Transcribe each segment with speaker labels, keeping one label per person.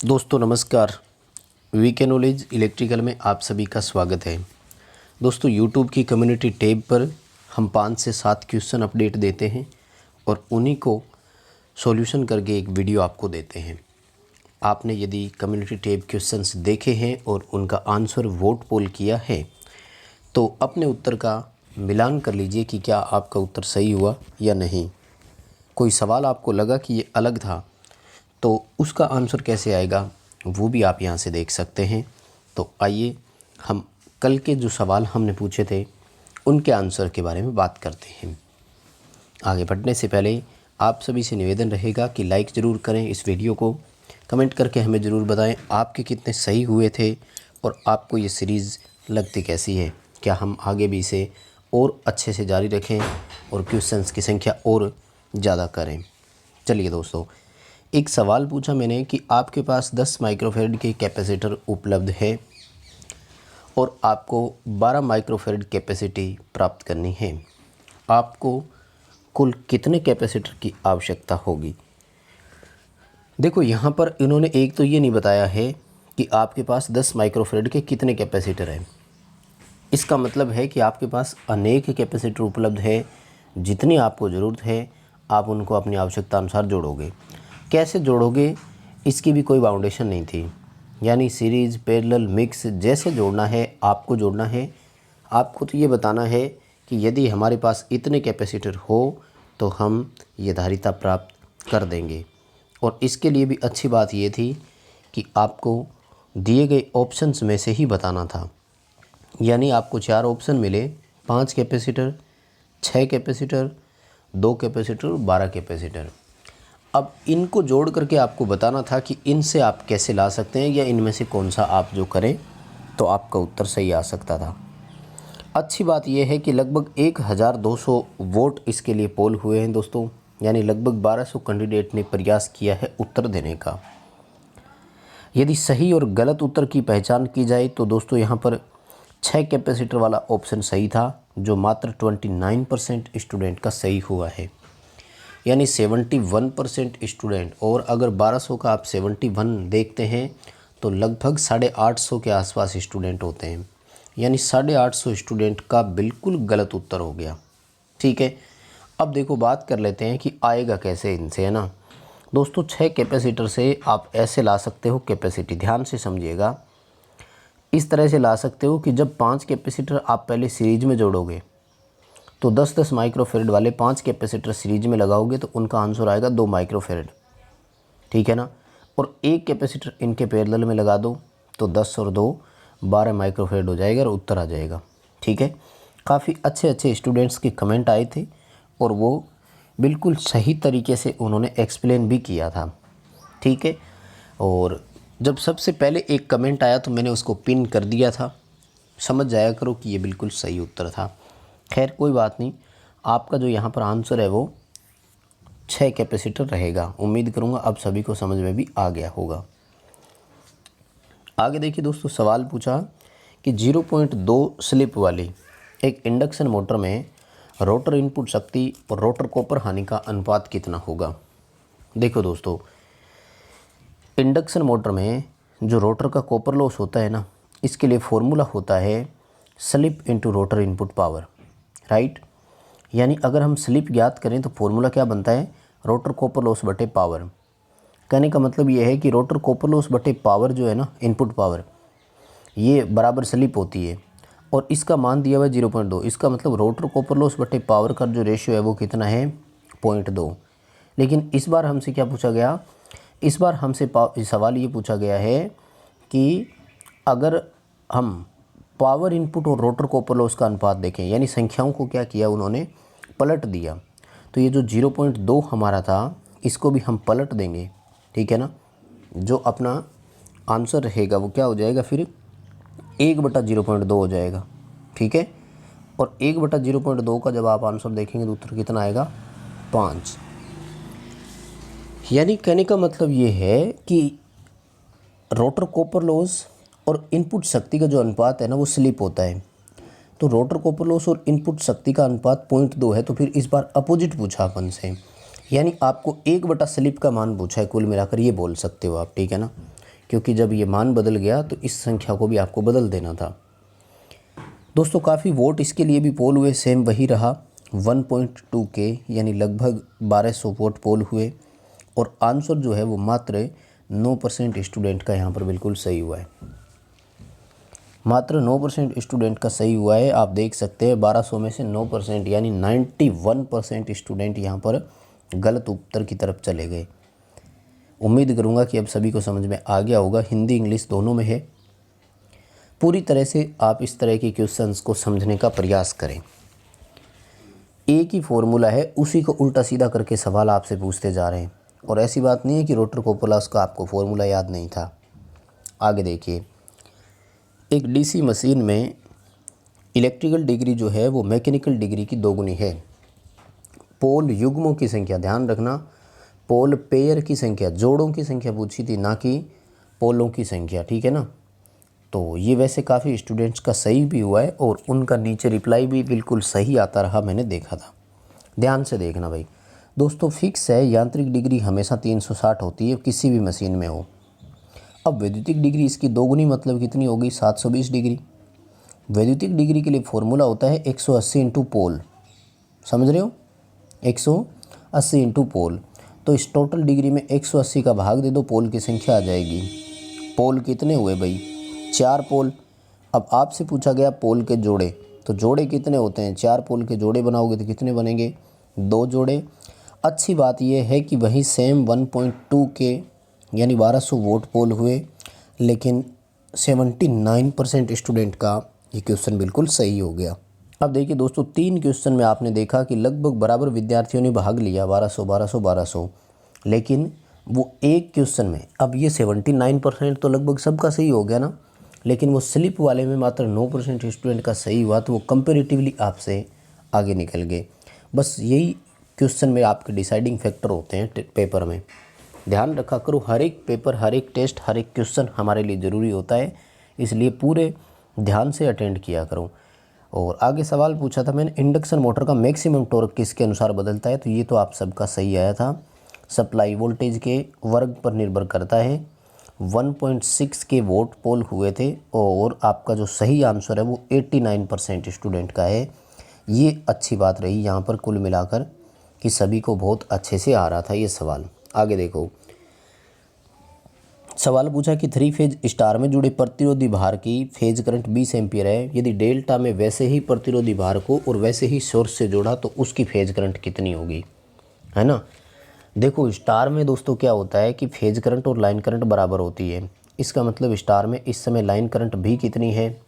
Speaker 1: दोस्तों नमस्कार। VK knowledge electrical में आप सभी का स्वागत है। दोस्तों यूट्यूब की कम्युनिटी टैब पर हम 5 से 7 क्वेश्चन अपडेट देते हैं और उन्हीं को सॉल्यूशन करके एक वीडियो आपको देते हैं। आपने यदि कम्युनिटी टैब क्वेश्चंस देखे हैं और उनका आंसर वोट पोल किया है तो अपने उत्तर का मिलान कर लीजिए कि क्या आपका उत्तर सही हुआ या नहीं। कोई सवाल आपको लगा कि ये अलग था तो उसका आंसर कैसे आएगा वो भी आप यहाँ से देख सकते हैं। तो आइए हम कल के जो सवाल हमने पूछे थे उनके आंसर के बारे में बात करते हैं। आगे बढ़ने से पहले आप सभी से निवेदन रहेगा कि लाइक ज़रूर करें इस वीडियो को, कमेंट करके हमें ज़रूर बताएं आपके कितने सही हुए थे और आपको ये सीरीज़ लगती कैसी है। क्या हम आगे भी इसे और अच्छे से जारी रखें और क्वेश्चंस की संख्या और ज़्यादा करें। चलिए दोस्तों, एक सवाल पूछा मैंने कि आपके पास 10 माइक्रोफैरड के कैपेसिटर उपलब्ध है और आपको 12 माइक्रोफैरड कैपेसिटी प्राप्त करनी है। आपको कुल कितने कैपेसिटर की आवश्यकता होगी। देखो यहाँ पर इन्होंने एक तो ये नहीं बताया है कि आपके पास 10 माइक्रोफैरड के कितने कैपेसिटर हैं। इसका मतलब है कि आपके पास अनेक कैपेसिटर उपलब्ध है। जितनी आपको ज़रूरत है आप उनको अपनी आवश्यकता अनुसार जोड़ोगे। कैसे जोड़ोगे इसकी भी कोई बाउंडेशन नहीं थी, यानी सीरीज़, पैरेलल, मिक्स जैसे जोड़ना है आपको जोड़ना है। आपको तो ये बताना है कि यदि हमारे पास इतने कैपेसिटर हो तो हम ये धारिता प्राप्त कर देंगे। और इसके लिए भी अच्छी बात ये थी कि आपको दिए गए ऑप्शंस में से ही बताना था, यानी आपको 4 ऑप्शन मिले, 5 कैपेसिटर, 6 कैपेसिटर, 2 कैपेसिटर और 12 कैपेसिटर। अब इनको जोड़ करके आपको बताना था कि इनसे आप कैसे ला सकते हैं या इनमें से कौन सा आप जो करें तो आपका उत्तर सही आ सकता था। अच्छी बात यह है कि लगभग 1200 वोट इसके लिए पोल हुए हैं दोस्तों, यानी लगभग 1200 कैंडिडेट ने प्रयास किया है उत्तर देने का। यदि सही और गलत उत्तर की पहचान की जाए तो दोस्तों यहाँ पर 6 कैपेसिटर वाला ऑप्शन सही था, जो मात्र 29% स्टूडेंट का सही हुआ है, यानी 71% स्टूडेंट। और अगर 1200 का आप 71 देखते हैं तो लगभग 850 के आसपास स्टूडेंट होते हैं, यानी 850 स्टूडेंट का बिल्कुल गलत उत्तर हो गया। ठीक है, अब देखो बात कर लेते हैं कि आएगा कैसे इनसे, है ना दोस्तों। 6 कैपेसिटर से आप ऐसे ला सकते हो कैपेसिटी, ध्यान से समझिएगा। इस तरह से ला सकते हो कि जब 5 कैपेसिटर आप पहले सीरीज में जोड़ोगे तो 10-10 माइक्रोफेरेड वाले 5 कैपेसिटर सीरीज में लगाओगे तो उनका आंसर आएगा 2 माइक्रोफेरेड, ठीक है ना। और एक कैपेसिटर इनके पैरेलल में लगा दो तो 10 और 2 12 माइक्रोफेरेड हो जाएगा और उत्तर आ जाएगा। ठीक है, काफ़ी अच्छे स्टूडेंट्स के कमेंट आए थे और वो बिल्कुल सही तरीके से उन्होंने एक्सप्लेन भी किया था। ठीक है, और जब सबसे पहले एक कमेंट आया तो मैंने उसको पिन कर दिया था। समझ जाया करो कि ये बिल्कुल सही उत्तर था। खैर कोई बात नहीं, आपका जो यहाँ पर आंसर है वो 6 कैपेसिटर रहेगा। उम्मीद करूँगा अब सभी को समझ में भी आ गया होगा। आगे देखिए दोस्तों, सवाल पूछा कि 0.2 स्लिप वाली एक इंडक्शन मोटर में रोटर इनपुट शक्ति और रोटर कॉपर हानि का अनुपात कितना होगा। देखो दोस्तों, इंडक्शन मोटर में जो रोटर का कॉपर लॉस होता है ना, इसके लिए फॉर्मूला होता है slip into rotor input power, right. यानी अगर हम स्लिप ज्ञात करें तो फॉर्मूला क्या बनता है, रोटर कॉपर लॉस बटे पावर। कहने का मतलब ये है कि रोटर कॉपर लॉस बटे पावर जो है ना, इनपुट पावर, ये बराबर स्लिप होती है और इसका मान दिया हुआ है 0.2। इसका मतलब रोटर कॉपर लॉस बटे पावर का जो रेशियो है वो कितना है, 0.2। लेकिन इस बार हमसे क्या पूछा गया, इस बार हमसे सवाल ये पूछा गया है कि अगर हम पावर इनपुट और रोटर कॉपर लॉस का अनुपात देखें, यानी संख्याओं को क्या किया उन्होंने, पलट दिया। तो ये जो 0.2 हमारा था इसको भी हम पलट देंगे, ठीक है ना। जो अपना आंसर रहेगा वो क्या हो जाएगा, फिर 1/0.2 हो जाएगा, ठीक है। और 1/0.2 का जब आप आंसर देखेंगे तो उत्तर कितना आएगा, 5। यानी कहने का मतलब ये है कि रोटर कॉपर लॉस और इनपुट शक्ति का जो अनुपात है ना वो स्लिप होता है। तो रोटर कॉपर लॉस और इनपुट शक्ति का अनुपात 0.2 है। तो फिर इस बार अपोजिट पूछा अपन से, यानी आपको 1/स्लिप का मान पूछा है कुल मिलाकर, ये बोल सकते हो आप, ठीक है ना। क्योंकि जब ये मान बदल गया तो इस संख्या को भी आपको बदल देना था। दोस्तों काफ़ी वोट इसके लिए भी पोल हुए, सेम वही रहा 1.2K यानी लगभग 1200 वोट पोल हुए और आंसर जो है वो मात्र 9% स्टूडेंट का यहाँ पर बिल्कुल सही हुआ है। मात्र 9% स्टूडेंट का सही हुआ है। आप देख सकते हैं 1200 में से 9% यानी 91% स्टूडेंट यहाँ पर गलत उत्तर की तरफ चले गए। उम्मीद करूँगा कि अब सभी को समझ में आ गया होगा। हिंदी इंग्लिश दोनों में है। पूरी तरह से आप इस तरह के क्वेश्चंस को समझने का प्रयास करें। एक ही फॉर्मूला है, उसी को उल्टा सीधा करके सवाल आपसे पूछते जा रहे हैं और ऐसी बात नहीं है कि रोटर कोपुलास का आपको फॉर्मूला याद नहीं था। आगे देखिए, एक डीसी मशीन में इलेक्ट्रिकल डिग्री जो है वो मैकेनिकल डिग्री की दोगुनी है। पोल युग्मों की संख्या, ध्यान रखना, पोल पेयर की संख्या, जोड़ों की संख्या पूछी थी, ना कि पोलों की संख्या, ठीक है ना। तो ये वैसे काफ़ी स्टूडेंट्स का सही भी हुआ है और उनका नीचे रिप्लाई भी बिल्कुल सही आता रहा, मैंने देखा था। ध्यान से देखना भाई। दोस्तों फिक्स है, यांत्रिक डिग्री हमेशा 360 होती है किसी भी मशीन में हो। अब वैद्युतिक डिग्री इसकी दोगुनी मतलब कितनी होगी, 720 डिग्री। वैद्युतिक डिग्री के लिए फॉर्मूला होता है 180 इंटू पोल, समझ रहे हो, 180 इंटू पोल। तो इस टोटल डिग्री में 180 का भाग दे दो, पोल की संख्या आ जाएगी। पोल कितने हुए भाई, 4 पोल। अब आपसे पूछा गया पोल के जोड़े, तो जोड़े कितने होते हैं, 4 पोल के जोड़े बनाओगे तो कितने बनेंगे, 2 जोड़े। अच्छी बात यह है कि वही सेम 1.2K यानी 1200 वोट पोल हुए, लेकिन 79% स्टूडेंट का ये क्वेश्चन बिल्कुल सही हो गया। अब देखिए दोस्तों, 3 क्वेश्चन में आपने देखा कि लगभग बराबर विद्यार्थियों ने भाग लिया, 1200, लेकिन वो एक क्वेश्चन में, अब ये 79% तो लगभग सबका सही हो गया ना, लेकिन वो स्लिप वाले में मात्र 9% स्टूडेंट का सही हुआ, तो वो कंपेरेटिवली आपसे आगे निकल गए। बस यही क्वेश्चन में आपके डिसाइडिंग फैक्टर होते हैं पेपर में। ध्यान रखा करो, हर एक पेपर, हर एक टेस्ट, हर एक क्वेश्चन हमारे लिए ज़रूरी होता है, इसलिए पूरे ध्यान से अटेंड किया करो। और आगे सवाल पूछा था मैंने, इंडक्शन मोटर का मैक्सिमम टॉर्क किसके अनुसार बदलता है, तो ये तो आप सबका सही आया था, सप्लाई वोल्टेज के वर्ग पर निर्भर करता है। 1.6K वोट पोल हुए थे और आपका जो सही आंसर है वो 89% स्टूडेंट का है। ये अच्छी बात रही यहाँ पर कुल मिलाकर कि सभी को बहुत अच्छे से आ रहा था ये सवाल। आगे देखो, सवाल पूछा कि 3 फेज स्टार में जुड़े प्रतिरोधी भार की फेज करंट 20 एम्पियर है। यदि डेल्टा में वैसे ही प्रतिरोधी भार को और वैसे ही सोर्स से जोड़ा तो उसकी फेज करंट कितनी होगी, है ना। देखो स्टार में दोस्तों क्या होता है कि फेज करंट और लाइन करंट बराबर होती है। इसका मतलब स्टार में इस समय लाइन करंट भी कितनी है,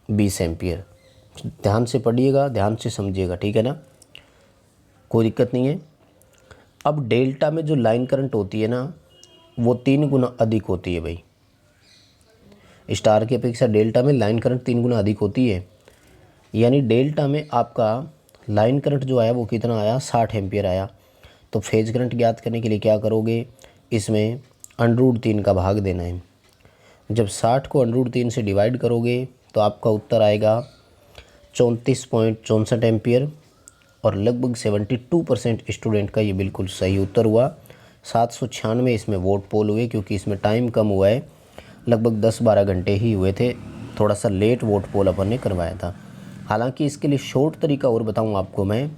Speaker 1: 20 एम्पियर। ध्यान से पढ़िएगा, ध्यान से समझिएगा, ठीक है ना, कोई दिक्कत नहीं है। अब डेल्टा में जो लाइन करंट होती है ना वो 3 गुना अधिक होती है भाई। स्टार की अपेक्षा डेल्टा में लाइन करंट 3 गुना अधिक होती है, यानी डेल्टा में आपका लाइन करंट जो आया वो कितना आया, 60 एम्पियर आया। तो फेज करंट ज्ञात करने के लिए क्या करोगे, इसमें √3 का भाग देना है। जब 60 को √3 से डिवाइड करोगे तो आपका उत्तर आएगा 34.64 एम्पियर और लगभग 72% स्टूडेंट का ये बिल्कुल सही उत्तर हुआ। 796 इसमें वोट पोल हुए, क्योंकि इसमें टाइम कम हुआ है, लगभग 10-12 घंटे ही हुए थे, थोड़ा सा लेट वोट पोल अपन ने करवाया था। हालांकि इसके लिए शॉर्ट तरीका और बताऊं आपको मैं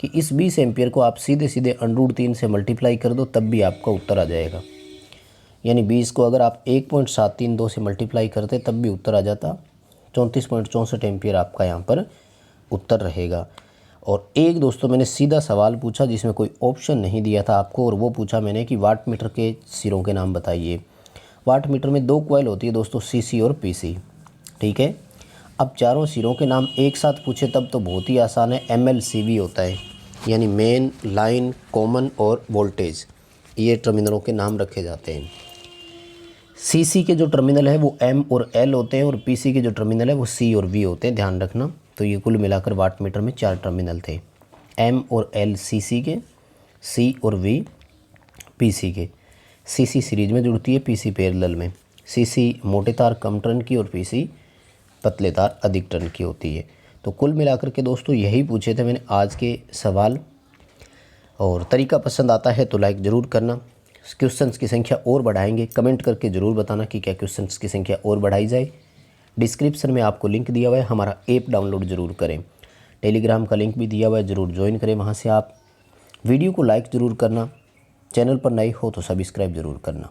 Speaker 1: कि इस 20 एम्पियर को आप सीधे सीधे √3 से मल्टीप्लाई कर दो, तब भी आपका उत्तर आ जाएगा। यानी 20 को अगर आप 1.732 से मल्टीप्लाई करते तब भी उत्तर आ जाता। 34.64 एम्पियर आपका यहाँ पर उत्तर रहेगा। और एक दोस्तों मैंने सीधा सवाल पूछा जिसमें कोई ऑप्शन नहीं दिया था आपको, और वो पूछा मैंने कि वाट मीटर के सिरों के नाम बताइए। वाट मीटर में 2 कॉइल होती है दोस्तों, सीसी और पीसी, ठीक है। अब चारों सिरों के नाम एक साथ पूछे तब तो बहुत ही आसान है, MLCV होता है, यानी मेन, लाइन, कॉमन और वोल्टेज, ये टर्मिनलों के नाम रखे जाते हैं। सीसी के जो टर्मिनल है वो M और L होते हैं और पीसी के जो टर्मिनल है वो C और V होते हैं, ध्यान रखना। तो ये कुल मिलाकर वाट मीटर में 4 टर्मिनल थे, M और L सीसी के, C और V पीसी के। सीसी सीरीज में जुड़ती है, पीसी पैरेलल में। सीसी मोटे तार कम टर्न की और पीसी पतले तार अधिक टर्न की होती है। तो कुल मिलाकर के दोस्तों यही पूछे थे मैंने आज के सवाल। और तरीका पसंद आता है तो लाइक ज़रूर करना, क्वेश्चंस की संख्या और बढ़ाएंगे। कमेंट करके ज़रूर बताना कि क्या क्वेश्चंस की संख्या और बढ़ाई जाए। डिस्क्रिप्शन में आपको लिंक दिया हुआ है, हमारा ऐप डाउनलोड ज़रूर करें। टेलीग्राम का लिंक भी दिया हुआ है, ज़रूर ज्वाइन करें वहाँ से आप। वीडियो को लाइक ज़रूर करना, चैनल पर नए हो तो सब्सक्राइब ज़रूर करना।